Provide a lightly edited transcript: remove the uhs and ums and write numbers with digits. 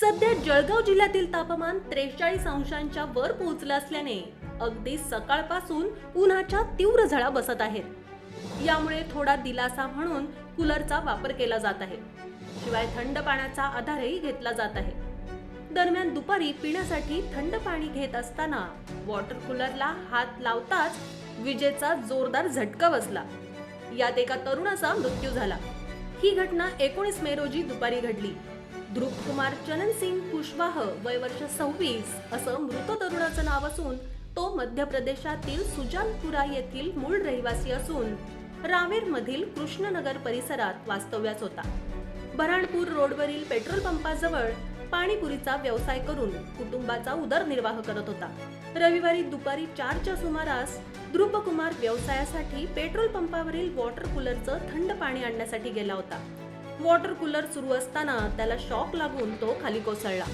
सध्या जळगाव जिल्ह्यातील तापमान 43 अंशांच्या वर पोहोचलं असल्याने अगदी सकाळपासून उन्हाच्या तीव्र झळा बसत आहेत। यामुळे थोडा दिलासा म्हणून कूलरचा वापर केला जात आहे। शिवाय थंड पाण्याचा आधारही घेतला जात आहे। दरम्यान दुपारी पिण्यासाठी थंड पाणी घेत असताना वॉटर कूलरला हात लावताच विजेचा जोरदार झटका बसला। यात एका तरुणाचा मृत्यू झाला। ही घटना 19 मे रोजी दुपारी घडली। ध्रुव कुमार चरण सिंग कुशवाह वय वर्ष 26 असं मृत तरुणाचं नाव असून तो मध्य प्रदेशातील सुजानपुरा येथील मूळ रहिवासी असून रावेर मधील कृष्णनगर परिसरात वास्तव्यास होता। बऱ्हाणपूर रोडवरील पेट्रोल पंपाजवळ पाणीपुरीचा व्यवसाय करून कुटुंबाचा उदरनिर्वाह करत होता। रविवारी दुपारी 4च्या सुमारास ध्रुव कुमार व्यवसायासाठी पेट्रोल पंपावरील वॉटर कूलरचं थंड पाणी आणण्यासाठी गेला होता। वॉटर कूलर सुरू असताना त्याला शॉक लागून तो खाली कोसळला।